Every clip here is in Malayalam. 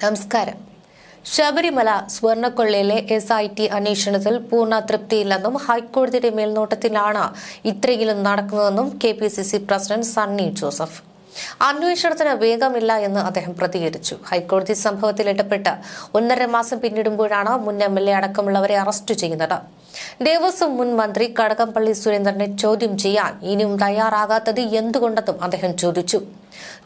നമസ്കാരം. ശബരിമല സ്വർണ്ണക്കൊള്ളയിലെ SIT അന്വേഷണത്തിൽ പൂർണ്ണ തൃപ്തിയില്ലെന്നും ഹൈക്കോടതിയുടെ മേൽനോട്ടത്തിലാണ് ഇത്രയെങ്കിലും നടക്കുന്നതെന്നും KPCC പ്രസിഡന്റ് സണ്ണി ജോസഫ്. അന്വേഷണത്തിന് വേഗമില്ല എന്ന് അദ്ദേഹം പ്രതികരിച്ചു. ഹൈക്കോടതി സംഭവത്തിൽ ഇടപെട്ട് 1.5 മാസം പിന്നിടുമ്പോഴാണ് മുൻ MLA അടക്കമുള്ളവരെ അറസ്റ്റ് ചെയ്യുന്നത്. ദേവസ്വം മുൻ മന്ത്രി കടകംപള്ളി സുരേന്ദ്രനെ ചോദ്യം ചെയ്യാൻ ഇനിയും തയ്യാറാകാത്തത് എന്തുകൊണ്ടെന്നും അദ്ദേഹം ചോദിച്ചു.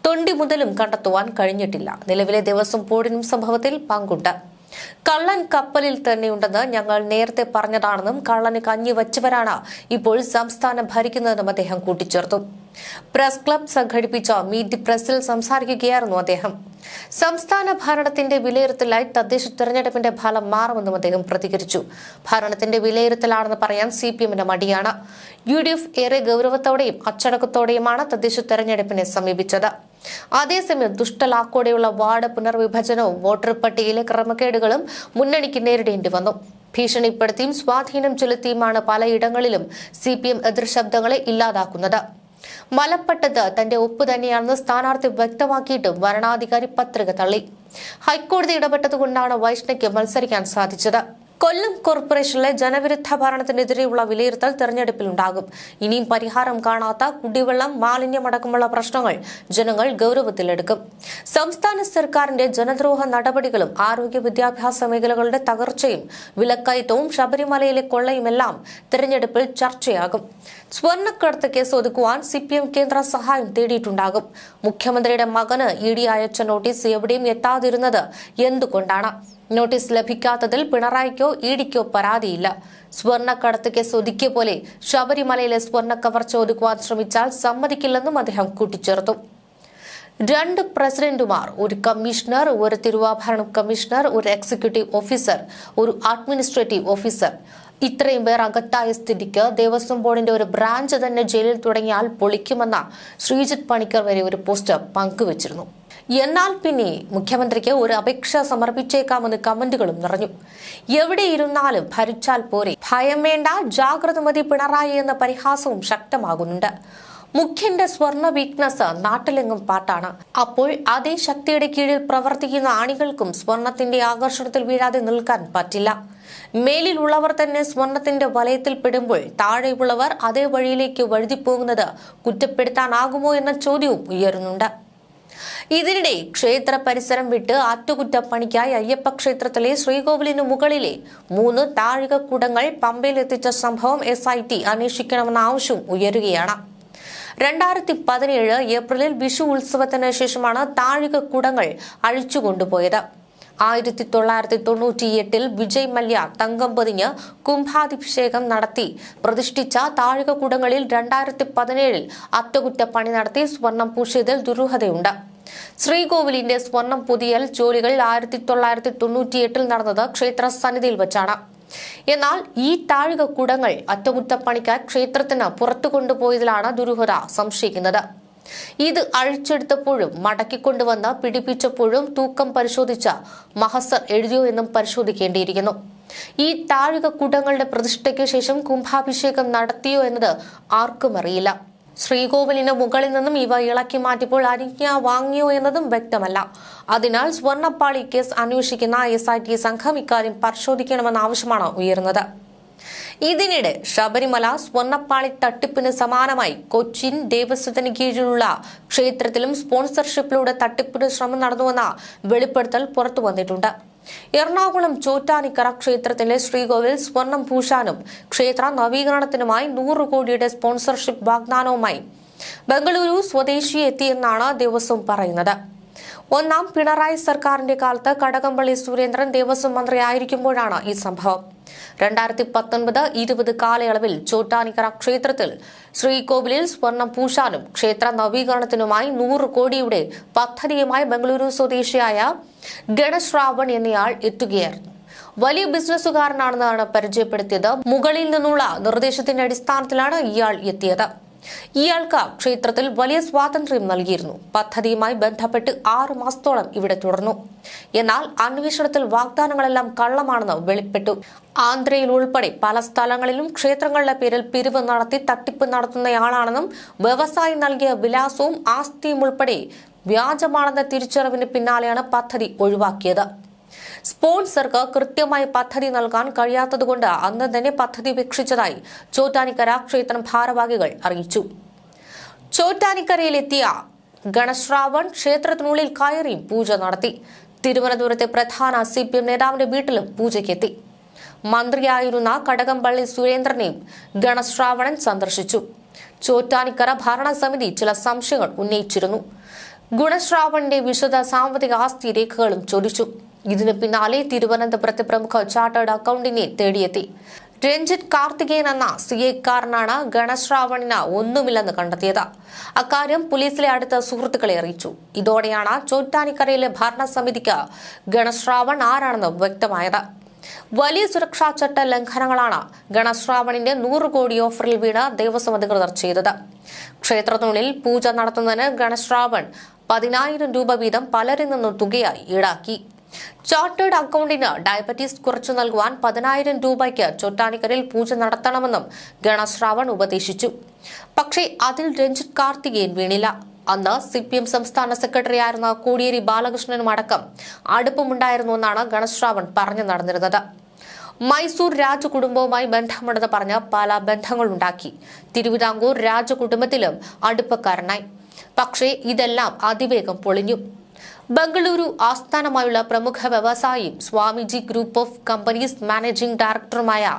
തൊണ്ടി മുതലും കണ്ടെത്തുവാൻ കഴിഞ്ഞിട്ടില്ല. നിലവിലെ ദേവസ്വം ബോർഡിനും സംഭവത്തിൽ പങ്കുണ്ട്. കള്ളൻ കപ്പലിൽ തന്നെയുണ്ടെന്ന് ഞങ്ങൾ നേരത്തെ പറഞ്ഞതാണെന്നും കള്ളന് കഞ്ഞി വച്ചവരാണ് ഇപ്പോൾ സംസ്ഥാനം ഭരിക്കുന്നതെന്നും അദ്ദേഹം കൂട്ടിച്ചേർത്തു. പ്രസ് ക്ലബ് സംഘടിപ്പിച്ച മീറ്റ് ദി പ്രസിൽ സംസാരിക്കുകയായിരുന്നു അദ്ദേഹം. സംസ്ഥാന ഭരണത്തിന്റെ വിലയിരുത്തലായി തദ്ദേശ തെരഞ്ഞെടുപ്പിന്റെ ഫലം മാറുമെന്നും അദ്ദേഹം പ്രതികരിച്ചു. ഭരണത്തിന്റെ വിലയിരുത്തലാണെന്ന് പറയാൻ CPM-ന് മടിയാണ്. UDF ഏറെ ഗൗരവത്തോടെയും അച്ചടക്കത്തോടെയുമാണ് തദ്ദേശ തെരഞ്ഞെടുപ്പിനെ സമീപിച്ചത്. അതേസമയം ദുഷ്ടലാക്കോടെയുള്ള വാർഡ് പുനർവിഭജനവും വോട്ടർ പട്ടികയിലെ ക്രമക്കേടുകളും മുന്നണിക്ക് നേരിടേണ്ടി വന്നു. ഭീഷണിപ്പെടുത്തിയും സ്വാധീനം ചെലുത്തിയുമാണ് പലയിടങ്ങളിലും CPM എതിർശബ്ദങ്ങളെ ഇല്ലാതാക്കുന്നത്. മലപ്പട്ടത്ത് തന്റെ ഒപ്പ് തന്നെയാണെന്ന് സ്ഥാനാർത്ഥി വ്യക്തമാക്കിയിട്ടും വരണാധികാരി പത്രിക തള്ളി. ഹൈക്കോടതി ഇടപെട്ടതുകൊണ്ടാണ് വൈഷ്ണയ്ക്ക് മത്സരിക്കാൻ സാധിച്ചത്. കൊല്ലം കോർപ്പറേഷനിലെ ജനവിരുദ്ധ ഭരണത്തിനെതിരെയുള്ള വിലയിരുത്തൽ തെരഞ്ഞെടുപ്പിലുണ്ടാകും. ഇനിയും പരിഹാരം കാണാത്ത കുടിവെള്ളം, മാലിന്യമടക്കമുള്ള പ്രശ്നങ്ങൾ ജനങ്ങൾ ഗൗരവത്തിലെടുക്കും. സംസ്ഥാന സർക്കാരിന്റെ ജനദ്രോഹ നടപടികളും ആരോഗ്യ വിദ്യാഭ്യാസ മേഖലകളുടെ തകർച്ചയും വിലക്കയറ്റവും ശബരിമലയിലെ കൊള്ളയുമെല്ലാം തെരഞ്ഞെടുപ്പിൽ ചർച്ചയാകും. സ്വർണ്ണക്കടത്ത് കേസ് ഒതുക്കുവാൻ CPM കേന്ദ്ര സഹായം തേടിയിട്ടുണ്ടാകും. മുഖ്യമന്ത്രിയുടെ മകന് ED അയച്ച നോട്ടീസ് എവിടെയും എത്താതിരുന്നത് എന്തുകൊണ്ടാണ്? നോട്ടീസ് ലഭിക്കാത്തതിൽ പിണറായിക്കോ EDക്കോ പരാതിയില്ല. സ്വർണ്ണക്കടത്ത് കേസ് ഒതുക്കിയ പോലെ ശബരിമലയിലെ സ്വർണ്ണ കവർച്ച ഒതുക്കുവാൻ ശ്രമിച്ചാൽ സമ്മതിക്കില്ലെന്നും അദ്ദേഹം കൂട്ടിച്ചേർത്തു. 2 പ്രസിഡന്റുമാർ, ഒരു കമ്മീഷണർ, ഒരു തിരുവാഭരണം കമ്മീഷണർ, ഒരു എക്സിക്യൂട്ടീവ് ഓഫീസർ, ഒരു അഡ്മിനിസ്ട്രേറ്റീവ് ഓഫീസർ, ഇത്രയും പേർ അകത്തായ സ്ഥിതിക്ക് ദേവസ്വം ബോർഡിന്റെ ഒരു ബ്രാഞ്ച് തന്നെ ജയിലിൽ തുടങ്ങിയാൽ പൊളിക്കുമെന്ന ശ്രീജിത്ത് പണിക്കർ വരെ ഒരു പോസ്റ്റർ പങ്കുവച്ചിരുന്നു. എന്നാൽ പിന്നെ മുഖ്യമന്ത്രിക്ക് ഒരു അപേക്ഷ സമർപ്പിച്ചേക്കാമെന്ന് കമന്റുകളും നിറഞ്ഞു. എവിടെ ഇരുന്നാലും ഭരിച്ചാൽ പോരെ, ഭയം വേണ്ട, ജാഗ്രത മതി പിണറായി എന്ന പരിഹാസവും ശക്തമാകുന്നുണ്ട്. മുഖ്യന്റെ സ്വർണ്ണ വീക്ക്നസ് നാട്ടിലെങ്ങും പാട്ടാണ്. അപ്പോൾ അതേ ശക്തിയുടെ കീഴിൽ പ്രവർത്തിക്കുന്ന ആണികൾക്കും സ്വർണത്തിന്റെ ആകർഷണത്തിൽ വീഴാതെ നിൽക്കാൻ പറ്റില്ല. മേലിലുള്ളവർ തന്നെ സ്വർണത്തിന്റെ വലയത്തിൽ പെടുമ്പോൾ താഴെയുള്ളവർ അതേ വഴിയിലേക്ക് വഴുതിപ്പോകുന്നത് കുറ്റപ്പെടുത്താനാകുമോ എന്ന ചോദ്യവും ഉയരുന്നുണ്ട്. ഇതിനിടെ ക്ഷേത്ര പരിസരം വിട്ട് അറ്റകുറ്റപ്പണിക്കായി അയ്യപ്പ ക്ഷേത്രത്തിലെ ശ്രീകോവിലിനു മുകളിലെ 3 താഴികക്കുടങ്ങൾ പമ്പയിലെത്തിച്ച സംഭവം SIT അന്വേഷിക്കണമെന്ന ആവശ്യം ഉയരുകയാണ്. 2017 ഏപ്രിലിൽ വിഷു ഉത്സവത്തിന് ശേഷമാണ് താഴികക്കുടങ്ങൾ അഴിച്ചുകൊണ്ടുപോയത്. 1998 വിജയ് മല്യ തങ്കം പൊതിഞ്ഞ് കുംഭാഭിഷേകം നടത്തി പ്രതിഷ്ഠിച്ച താഴികക്കുടങ്ങളിൽ 2017 അറ്റകുറ്റപ്പണി നടത്തി സ്വർണം പൂശിയതിൽ ദുരൂഹതയുണ്ട്. ശ്രീകോവിലിന്റെ സ്വർണം പുതിയൽ ജോലികൾ 1998 നടന്നത് ക്ഷേത്ര സന്നിധിയിൽ വെച്ചാണ്. എന്നാൽ ഈ താഴികക്കുടങ്ങൾ അറ്റകുറ്റപ്പണിക്കായി ക്ഷേത്രത്തിന് പുറത്തു കൊണ്ടുപോയതിലാണ് ദുരൂഹത സംശയിക്കുന്നത്. ഇത് അഴിച്ചെടുത്തപ്പോഴും മടക്കിക്കൊണ്ടുവന്ന് പിടിപ്പിച്ചപ്പോഴും തൂക്കം പരിശോധിച്ച മഹസർ എഴുതിയോ എന്നും പരിശോധിക്കേണ്ടിയിരിക്കുന്നു. ഈ താഴികക്കുടങ്ങളുടെ പ്രതിഷ്ഠയ്ക്ക് ശേഷം കുംഭാഭിഷേകം നടത്തിയോ എന്നത് ആർക്കും അറിയില്ല. ശ്രീകോവിലിന് മുകളിൽ നിന്നും ഇവ ഇളക്കി മാറ്റിയപ്പോൾ അനുജ്ഞ വാങ്ങിയോ എന്നതും വ്യക്തമല്ല. അതിനാൽ സ്വർണ്ണപ്പാളി കേസ് അന്വേഷിക്കുന്ന SIT സംഘം ഇക്കാര്യം പരിശോധിക്കണമെന്ന ആവശ്യമാണ് ഉയർന്നത്. ഇതിനിടെ ശബരിമല സ്വർണ്ണപ്പാളി തട്ടിപ്പിന് സമാനമായി കൊച്ചിൻ ദേവസ്വത്തിന് കീഴിലുള്ള ക്ഷേത്രത്തിലും സ്പോൺസർഷിപ്പിലൂടെ തട്ടിപ്പിന് ശ്രമം നടന്നുവെന്ന വെളിപ്പെടുത്തൽ പുറത്തു വന്നിട്ടുണ്ട്. എറണാകുളം ചോറ്റാനിക്കര ക്ഷേത്രത്തിലെ ശ്രീകോവിൽ സ്വർണം പൂശാനും ക്ഷേത്ര നവീകരണത്തിനുമായി 100 കോടിയുടെ സ്പോൺസർഷിപ്പ് വാഗ്ദാനവുമായി ബംഗളൂരു സ്വദേശി എത്തിയെന്നാണ് ദേവസ്വം പറയുന്നത്. ഒന്നാം പിണറായി സർക്കാരിന്റെ കാലത്ത് കടകംപള്ളി സുരേന്ദ്രൻ ദേവസ്വം മന്ത്രിയായിരിക്കുമ്പോഴാണ് ഈ സംഭവം. 2019-20 കാലയളവിൽ ചോറ്റാനിക്കര ക്ഷേത്രത്തിൽ ശ്രീകോവിലിൽ സ്വർണം പൂശാനും ക്ഷേത്ര നവീകരണത്തിനുമായി 100 കോടിയുടെ പദ്ധതിയുമായി ബംഗളൂരു സ്വദേശിയായ ഗണേഷ് രാവൺ എന്നയാൾ എത്തുകയായിരുന്നു. വലിയ ബിസിനസ്സുകാരനാണെന്നാണ് പരിചയപ്പെടുത്തിയത്. മുകളിൽ നിന്നുള്ള നിർദ്ദേശത്തിന്റെ അടിസ്ഥാനത്തിലാണ് ഇയാൾ എത്തിയത്. ഇയാൾക്ക് ക്ഷേത്രത്തിൽ വലിയ സ്വാതന്ത്ര്യം നൽകിയിരുന്നു. പദ്ധതിയുമായി ബന്ധപ്പെട്ട് 6 മാസത്തോളം ഇവിടെ തുടർന്നു. എന്നാൽ അന്വേഷണത്തിൽ വാഗ്ദാനങ്ങളെല്ലാം കള്ളമാണെന്ന് വെളിപ്പെട്ടു. ആന്ധ്രയിൽ ഉൾപ്പെടെ പല സ്ഥലങ്ങളിലും ക്ഷേത്രങ്ങളുടെ പേരിൽ പിരിവ് നടത്തി തട്ടിപ്പ് നടത്തുന്നയാളാണെന്നും വ്യവസായി നൽകിയ വിലാസവും ആസ്തിയും ഉൾപ്പെടെ വ്യാജമാണെന്ന തിരിച്ചറിവിന് പിന്നാലെയാണ് പദ്ധതി ഒഴിവാക്കിയത്. സ്പോൺസർക്ക് കൃത്യമായി പദ്ധതി നൽകാൻ കഴിയാത്തതുകൊണ്ട് അന്ന് തന്നെ പദ്ധതി ഉപേക്ഷിച്ചതായി ചോറ്റാനിക്കര ക്ഷേത്രം ഭാരവാഹികൾ അറിയിച്ചു. ചോറ്റാനിക്കരയിലെത്തിയ ഗണശ്രാവൺ ക്ഷേത്രത്തിനുള്ളിൽ കയറി പൂജ നടത്തി. തിരുവനന്തപുരത്തെ പ്രധാന CPM നേതാവിന്റെ വീട്ടിലും പൂജയ്ക്കെത്തി. മന്ത്രിയായിരുന്ന കടകംപള്ളി സുരേന്ദ്രനെയും ഗണശ്രാവണൻ സന്ദർശിച്ചു. ചോറ്റാനിക്കര ഭരണസമിതി ചില സംശയങ്ങൾ ഉന്നയിച്ചിരുന്നു. ഗുണശ്രാവണിന്റെ വിശദ സാമ്പത്തിക ആസ്തി രേഖകളും ചോദിച്ചു. ഇതിന് പിന്നാലെ തിരുവനന്തപുരത്തെ പ്രമുഖ ചാർട്ടേഡ് അക്കൗണ്ടിനെ തേടിയെത്തി. രഞ്ജിത്ത് കാർത്തികേയൻ എന്ന CA-കാരനാണ് ഗണശ്രാവണിന് ഒന്നുമില്ലെന്ന് കണ്ടെത്തിയത്. അക്കാര്യം പോലീസിലെ അടുത്ത സുഹൃത്തുക്കളെ അറിയിച്ചു. ഇതോടെയാണ് ചോറ്റാനിക്കരയിലെ ഭരണസമിതിക്ക് ഗണശ്രാവൺ ആരാണെന്ന് വ്യക്തമായത്. വലിയ സുരക്ഷാ ചട്ട ലംഘനങ്ങളാണ് ഗണശ്രാവണിന്റെ 100 കോടി ഓഫറിൽ വീണ് ദേവസ്വം അധികൃതർ ചെയ്തത്. ക്ഷേത്രത്തിനുള്ളിൽ പൂജ നടത്തുന്നതിന് ഗണശ്രാവൺ 10,000 രൂപ വീതം പലരിൽ നിന്നും തുകയായി ഈടാക്കി. ചാർട്ടേഡ് അക്കൗണ്ടിന് ഡയബറ്റീസ് കുറച്ചു നൽകുവാൻ 10,000 രൂപയ്ക്ക് ചോറ്റാനിക്കരയിൽ പൂജ നടത്തണമെന്നും ഗണശ്രാവൺ ഉപദേശിച്ചു. പക്ഷേ അതിൽ രഞ്ജിത്ത് കാർത്തികേയൻ വീണില്ല. അന്ന് CPM സംസ്ഥാന സെക്രട്ടറി ആയിരുന്ന കോടിയേരി ബാലകൃഷ്ണനും അടക്കം അടുപ്പമുണ്ടായിരുന്നുവെന്നാണ് ഗണശ്രാവൺ പറഞ്ഞു നടന്നിരുന്നത്. മൈസൂർ രാജകുടുംബവുമായി ബന്ധമുണ്ടെന്ന് പറഞ്ഞ് പല ബന്ധങ്ങളുണ്ടാക്കി. തിരുവിതാംകൂർ രാജകുടുംബത്തിലും അടുപ്പക്കാരനായി. പക്ഷേ ഇതെല്ലാം അതിവേഗം പൊളിഞ്ഞു. ബംഗളൂരു ആസ്ഥാനമായുള്ള പ്രമുഖ വ്യവസായിയും Swamiji group of companies managing ഡയറക്ടറുമായ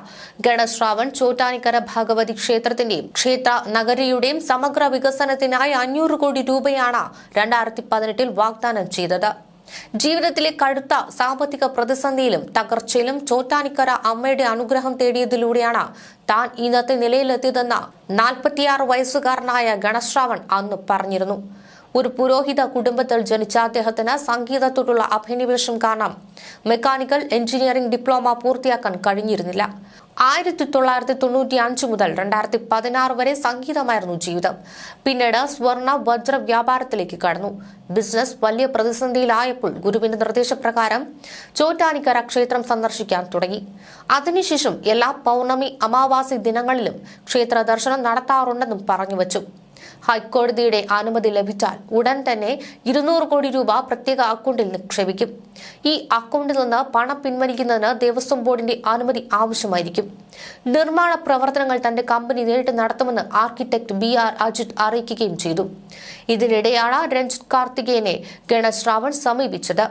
ഗണശ്രാവൺ ചോറ്റാനിക്കര ഭഗവതി ക്ഷേത്രത്തിന്റെയും ക്ഷേത്ര നഗരിയുടെയും സമഗ്ര വികസനത്തിനായി 500 കോടി രൂപയാണ് 2018 വാഗ്ദാനം ചെയ്തത്. ജീവിതത്തിലെ കടുത്ത സാമ്പത്തിക പ്രതിസന്ധിയിലും തകർച്ചയിലും ചോറ്റാനിക്കര അമ്മയുടെ അനുഗ്രഹം തേടിയതിലൂടെയാണ് താൻ ഇന്നത്തെ നിലയിലെത്തിയതെന്ന് 46 വയസ്സുകാരനായ ഗണശ്രാവൺ അന്ന് പറഞ്ഞിരുന്നു. ഒരു പുരോഹിത കുടുംബത്തിൽ ജനിച്ച അദ്ദേഹത്തിന് സംഗീതത്തോടുള്ള അഭിനിവേശം കാരണം മെക്കാനിക്കൽ എഞ്ചിനീയറിംഗ് ഡിപ്ലോമ പൂർത്തിയാക്കാൻ കഴിഞ്ഞിരുന്നില്ല. 1995 മുതൽ 2016 വരെ സംഗീതമായിരുന്നു ജീവിതം. പിന്നീട് സ്വർണ്ണ വജ്ര വ്യാപാരത്തിലേക്ക് കടന്നു. ബിസിനസ് വലിയ പ്രതിസന്ധിയിലായപ്പോൾ ഗുരുവിന്റെ നിർദ്ദേശപ്രകാരം ചോറ്റാനിക്കര ക്ഷേത്രം സന്ദർശിക്കാൻ തുടങ്ങി. അതിനുശേഷം എല്ലാ പൗർണമി അമാവാസി ദിനങ്ങളിലും ക്ഷേത്ര ദർശനം നടത്താറുണ്ടെന്നും പറഞ്ഞുവച്ചു. ഹൈക്കോടതിയുടെ അനുമതി ലഭിച്ചാൽ ഉടൻ തന്നെ 200 കോടി രൂപ പ്രത്യേക അക്കൗണ്ടിൽ നിക്ഷേപിക്കും. ഈ അക്കൗണ്ടിൽ നിന്ന് പണം പിൻവലിക്കുന്നതിന് ദേവസ്വം ബോർഡിന്റെ അനുമതി ആവശ്യമായിരിക്കും. നിർമ്മാണ പ്രവർത്തനങ്ങൾ തന്റെ കമ്പനി നേരിട്ട് നടത്തുമെന്ന് ആർക്കിടെക്ട് BR അജിത് അറിയിക്കുകയും ചെയ്തു. ഇതിനിടെയാണ് രഞ്ജിത്ത് കാർത്തികേയനെ ഗണശ്രാവൺ സമീപിച്ചത്.